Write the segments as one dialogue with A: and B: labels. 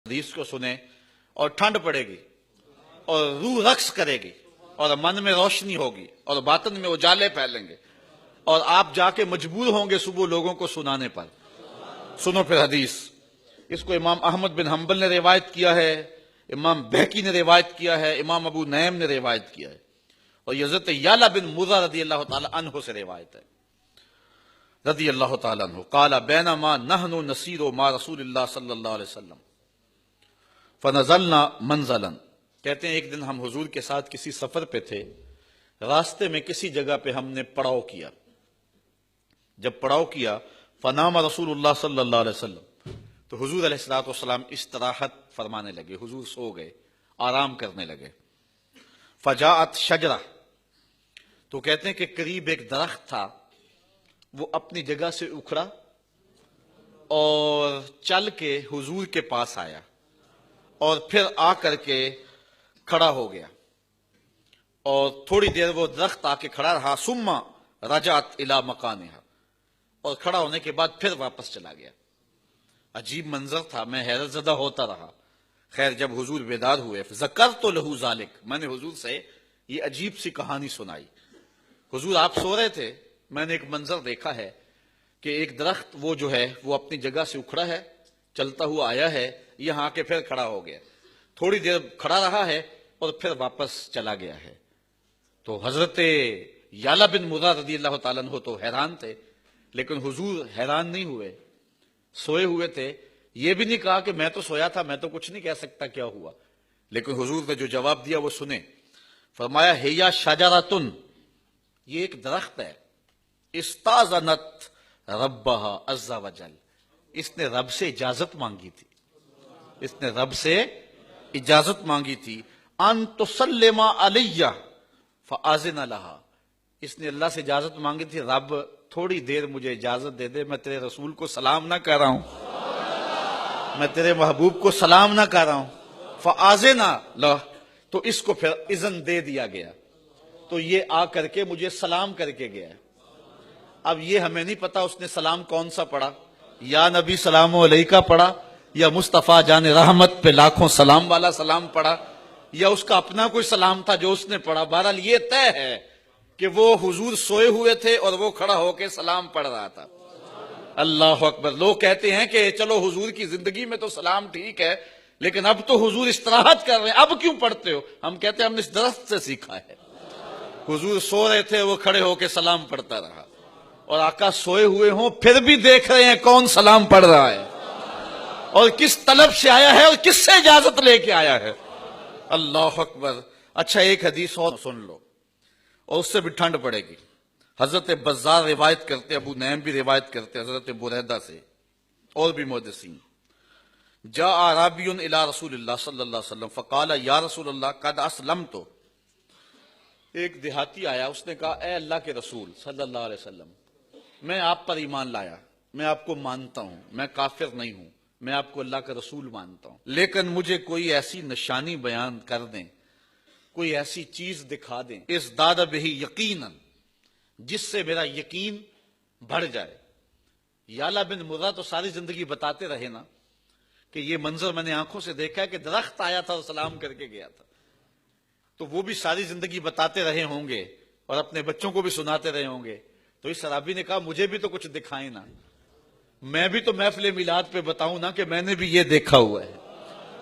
A: حدیث کو سنیں اور ٹھنڈ پڑے گی اور روح رقص کرے گی اور من میں روشنی ہوگی اور باطن میں اجالے پھیلیں گے اور آپ جا کے مجبور ہوں گے صبح لوگوں کو سنانے پر. سنو پھر حدیث. اس کو امام احمد بن حنبل نے روایت کیا ہے, امام بہقی نے روایت کیا ہے, امام ابو نعیم نے روایت کیا ہے, اور یہ حضرت یعلا بن مرہ رضی اللہ تعالی عنہ سے روایت ہے رضی اللہ تعالی عنہ. قال بینما نحن نسیر مع رسول اللہ صلی اللہ علیہ وسلم فنزلنا منزلا. کہتے ہیں ایک دن ہم حضور کے ساتھ کسی سفر پہ تھے, راستے میں کسی جگہ پہ ہم نے پڑاؤ کیا. جب پڑاؤ کیا فنام رسول اللہ صلی اللہ علیہ وسلم, تو حضور علیہ الصلوۃ والسلام استراحت فرمانے لگے, حضور سو گئے, آرام کرنے لگے. فجاءت شجرہ, تو کہتے ہیں کہ قریب ایک درخت تھا, وہ اپنی جگہ سے اکھڑا اور چل کے حضور کے پاس آیا اور پھر آ کر کے کھڑا ہو گیا, اور تھوڑی دیر وہ درخت آ کے کھڑا رہا. ثم رجعت الی مکانہا, اور کھڑا ہونے کے بعد پھر واپس چلا گیا. عجیب منظر تھا, میں حیرت زدہ ہوتا رہا. خیر جب حضور بیدار ہوئے ذکرت لہ ذالک, میں نے حضور سے یہ عجیب سی کہانی سنائی. حضور آپ سو رہے تھے, میں نے ایک منظر دیکھا ہے کہ ایک درخت وہ جو ہے وہ اپنی جگہ سے اکھڑا ہے, چلتا ہوا آیا ہے, یہاں آ کے پھر کھڑا ہو گیا, تھوڑی دیر کھڑا رہا ہے اور پھر واپس چلا گیا ہے. تو حضرت یعلا بن مرہ رضی اللہ تعالیٰ عنہ تو حیران تھے, لیکن حضور حیران نہیں ہوئے, سوئے ہوئے تھے. یہ بھی نہیں کہا کہ میں تو سویا تھا, میں تو کچھ نہیں کہہ سکتا کیا ہوا, لیکن حضور نے جو جواب دیا وہ سنیں. فرمایا ہیا شجرۃ, یہ ایک درخت ہے, استاذنت ربہا عز وجل, اس نے رب سے اجازت مانگی تھی, اس نے رب سے اجازت مانگی تھی. ان تسلم علیہ فآذن لہا, اس نے اللہ سے اجازت مانگی تھی, رب تھوڑی دیر مجھے اجازت دے دے, میں تیرے رسول کو سلام نہ کر رہا ہوں, میں تیرے محبوب کو سلام نہ کر رہا ہوں. فآذن لہ, تو اس کو پھر اذن دے دیا گیا, تو یہ آ کر کے مجھے سلام کر کے گیا. اب یہ ہمیں نہیں پتا اس نے سلام کون سا پڑھا, یا نبی سلام علیکہ پڑھا, یا مصطفیٰ جان رحمت پہ لاکھوں سلام والا سلام پڑھا, یا اس کا اپنا کوئی سلام تھا جو اس نے پڑھا. بہرحال یہ طے ہے کہ وہ حضور سوئے ہوئے تھے اور وہ کھڑا ہو کے سلام پڑھ رہا تھا. اللہ اکبر. لوگ کہتے ہیں کہ چلو حضور کی زندگی میں تو سلام ٹھیک ہے, لیکن اب تو حضور استراحت کر رہے ہیں, اب کیوں پڑھتے ہو؟ ہم کہتے ہیں ہم نے اس درخت سے سیکھا ہے. حضور سو رہے تھے, وہ کھڑے ہو کے سلام پڑھتا رہا, اور آقا سوئے ہوئے ہوں پھر بھی دیکھ رہے ہیں کون سلام پڑھ رہا ہے اور کس طلب سے آیا ہے اور کس سے اجازت لے کے آیا ہے. اللہ اکبر. اچھا ایک حدیث اور سن لو, اور اس سے بھی ٹھنڈ پڑے گی. حضرت بزار روایت کرتے, ابو نعیم بھی روایت کرتے حضرت بریدہ سے, اور بھی محدثین. جاء اعرابی الی رسول اللہ صلی اللہ علیہ وسلم فقال یا رسول اللہ قد اسلمت. ایک دیہاتی آیا, اس نے کہا اے اللہ کے رسول صلی اللہ علیہ وسلم, میں آپ پر ایمان لایا, میں آپ کو مانتا ہوں, میں کافر نہیں ہوں, میں آپ کو اللہ کا رسول مانتا ہوں, لیکن مجھے کوئی ایسی نشانی بیان کر دیں, کوئی ایسی چیز دکھا دیں, ازداد بہ یقینا, جس سے میرا یقین بڑھ جائے. یعلا بن مرہ تو ساری زندگی بتاتے رہے نا کہ یہ منظر میں نے آنکھوں سے دیکھا ہے کہ درخت آیا تھا اور سلام کر کے گیا تھا, تو وہ بھی ساری زندگی بتاتے رہے ہوں گے اور اپنے بچوں کو بھی سناتے رہے ہوں گے. تو اس صحابی نے کہا مجھے بھی تو کچھ دکھائیں نا, میں بھی تو محفل میلاد پہ بتاؤں نا کہ میں نے بھی یہ دیکھا ہوا ہے,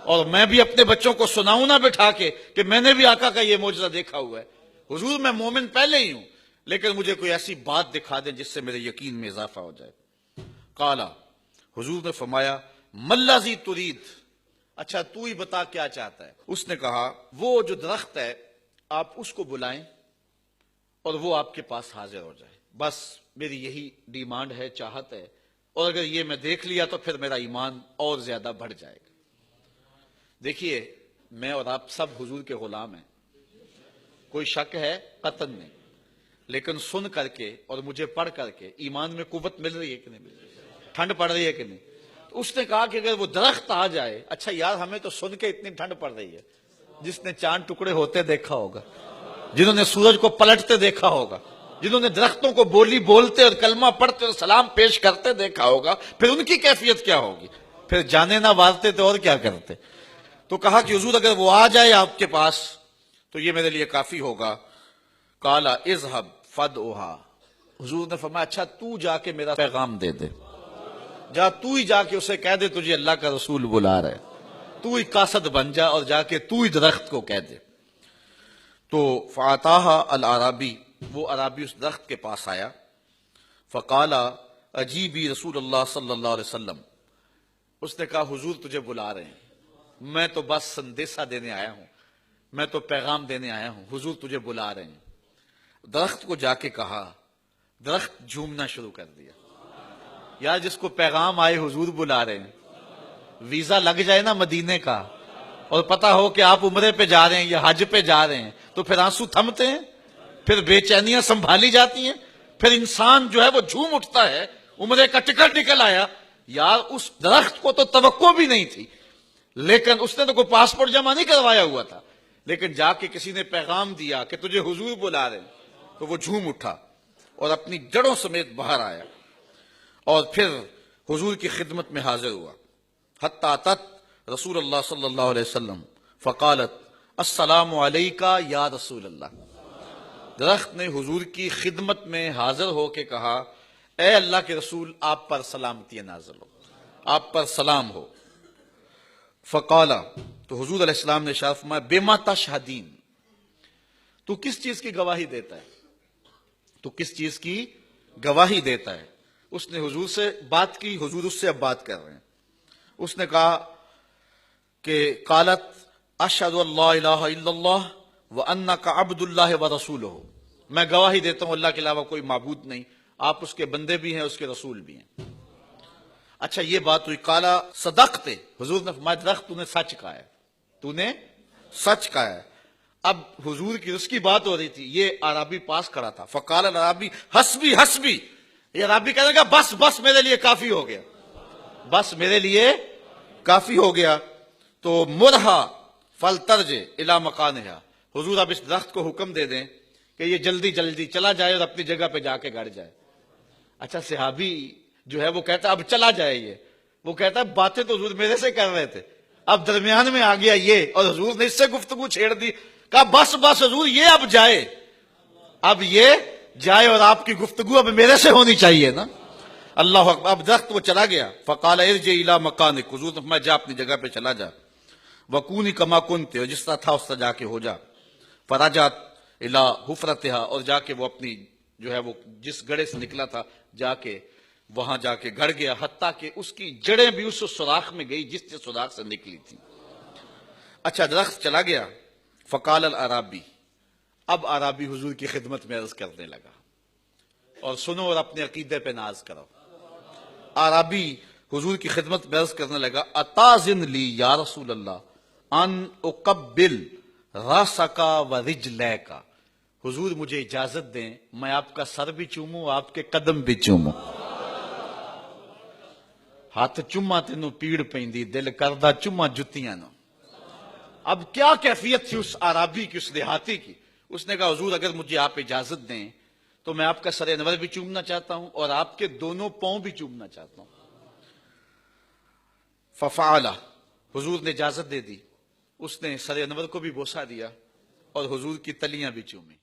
A: اور میں بھی اپنے بچوں کو سناؤں نا بٹھا کے کہ میں نے بھی آقا کا یہ معجزہ دیکھا ہوا ہے. حضور میں مومن پہلے ہی ہوں, لیکن مجھے کوئی ایسی بات دکھا دیں جس سے میرے یقین میں اضافہ ہو جائے. قالا, حضور نے فرمایا ملذی ترید, اچھا تو ہی بتا کیا چاہتا ہے. اس نے کہا وہ جو درخت ہے آپ اس کو بلائیں اور وہ آپ کے پاس حاضر ہو جائے, بس میری یہی ڈیمانڈ ہے, چاہت ہے, اور اگر یہ میں دیکھ لیا تو پھر میرا ایمان اور زیادہ بڑھ جائے گا. دیکھیے میں اور آپ سب حضور کے غلام ہیں, کوئی شک ہے قطعاً نہیں, لیکن سن کر کے اور مجھے پڑھ کر کے ایمان میں قوت مل رہی ہے کہ نہیں مل رہی, ٹھنڈ پڑ رہی ہے کہ نہیں. تو اس نے کہا کہ اگر وہ درخت آ جائے, اچھا یار ہمیں تو سن کے اتنی ٹھنڈ پڑ رہی ہے, جس نے چاند ٹکڑے ہوتے دیکھا ہوگا, جنہوں نے سورج کو پلٹتے دیکھا ہوگا, جنہوں نے درختوں کو بولی بولتے اور کلمہ پڑھتے اور سلام پیش کرتے دیکھا ہوگا, پھر ان کی کیفیت کیا ہوگی. پھر جانے نہ مارتے تو اور کیا کرتے. تو کہا کہ حضور اگر وہ آ جائے آپ کے پاس تو یہ میرے لیے کافی ہوگا. قال اذهب فادعها. حضور نے فرمایا اچھا تو جا کے میرا پیغام دے دے، جا تو ہی جا کے اسے کہہ دے تجھے اللہ کا رسول بلا رہے، تو ہی قاصد بن جا اور جا کے تو ہی درخت کو کہہ دے. تو فاتاها الاعرابی، وہ عرابی اس درخت کے پاس آیا. فقال اجیبی رسول اللہ صلی اللہ علیہ وسلم. اس نے کہا حضور تجھے بلا رہے ہیں، میں تو بس سندیسہ دینے آیا ہوں، میں تو پیغام دینے آیا ہوں، حضور تجھے بلا رہے ہیں. درخت کو جا کے کہا، درخت جھومنا شروع کر دیا. یار جس کو پیغام آئے حضور بلا رہے ہیں، ویزا لگ جائے نا مدینے کا اور پتا ہو کہ آپ عمرے پہ جا رہے ہیں یا حج پہ جا رہے ہیں تو پھر آنسو تھمتے ہیں، پھر بے چینیاں سنبھالی جاتی ہیں، پھر انسان جو ہے وہ جھوم اٹھتا ہے. عمرے کا ٹکٹ نکل آیا. یار اس درخت کو تو توقع بھی نہیں تھی، لیکن اس نے تو کوئی پاسپورٹ جمع نہیں کروایا ہوا تھا، لیکن جا کے کسی نے پیغام دیا کہ تجھے حضور بلا رہے ہیں تو وہ جھوم اٹھا اور اپنی جڑوں سمیت باہر آیا اور پھر حضور کی خدمت میں حاضر ہوا. حتی اتت رسول اللہ صلی اللہ علیہ وسلم فقالت السلام علیکہ یا رسول اللہ. درخت نے حضور کی خدمت میں حاضر ہو کے کہا اے اللہ کے رسول آپ پر سلامتی نازل ہو، آپ پر سلام ہو. فقال، تو حضور علیہ السلام نے ارشاد فرمایا بما تشہدین، تو کس چیز کی گواہی دیتا ہے، تو کس چیز کی گواہی دیتا ہے. اس نے حضور سے بات کی، حضور اس سے اب بات کر رہے ہیں. اس نے کہا کہ قالت اشہد ان لا الہ الا اللہ وانک عبد اللہ ورسولہ، میں گواہی دیتا ہوں اللہ کے علاوہ کوئی معبود نہیں، آپ اس کے بندے بھی ہیں اس کے رسول بھی ہیں. اچھا یہ بات ہوئی. قالا صدقت، حضور نے فرمایا درخت تو نے سچ کہا ہے، تو نے سچ کہا ہے. اب حضور کی اس کی بات ہو رہی تھی، یہ عرابی پاس کھڑا تھا. فقال العرابی حسبی حسبی، یہ عرابی کہنے لگا بس بس میرے لیے کافی ہو گیا، بس میرے لیے کافی ہو گیا. تو مرہا فلترج الی مکانہا، حضور اب اس درخت کو حکم دے دیں کہ یہ جلدی جلدی چلا جائے اور اپنی جگہ پہ جا کے گڑ جائے. اچھا صحابی جو ہے وہ کہتا اب چلا جائے، یہ وہ کہتا باتیں تو حضور میرے سے کر رہے تھے، اب درمیان میں آ گیا یہ اور حضور نے اس سے گفتگو چھیڑ دی. کہا بس بس حضور یہ اب جائے، اب یہ جائے اور آپ کی گفتگو اب میرے سے ہونی چاہیے نا. اللہ اکبر. اب درخت وہ چلا گیا. فقال ارجع الی مکانک، حضور نے فرمایا جا اپنی جگہ پہ چلا جا. وکونی کما کنت، اور جس طرح تھا اس طرح جا کے ہو جا. فرجعت الی حفرتها، اور جا کے وہ اپنی جو ہے وہ جس گڑھے سے نکلا تھا جا کے وہاں جا کے گڑ گیا، حتیٰ کہ اس کی جڑیں بھی اس سوراخ میں گئی جس سے سوراخ سے نکلی تھی. اچھا درخت چلا گیا. فقال العرابی، اب عرابی حضور کی خدمت میں عرض کرنے لگا، اور سنو اور اپنے عقیدے پہ ناز کرو. عرابی حضور کی خدمت میں عرض کرنے لگا اتاذن لی یا رسول اللہ ان اقبل راسکا و رجلیکا، حضور مجھے اجازت دیں میں آپ کا سر بھی چوموں آپ کے قدم بھی چوموں. ہاتھ چما تینوں پیڑ پیندی دل کردہ چما جتیاں نو. اب کیا کیفیت تھی اس عرابی کی، اس دیہاتی کی. اس نے کہا حضور اگر مجھے آپ اجازت دیں تو میں آپ کا سر انور بھی چومنا چاہتا ہوں اور آپ کے دونوں پاؤں بھی چومنا چاہتا ہوں. ففعل، حضور نے اجازت دے دی. اس نے سر انور کو بھی بوسہ دیا اور حضور کی تلیاں بھی چومی.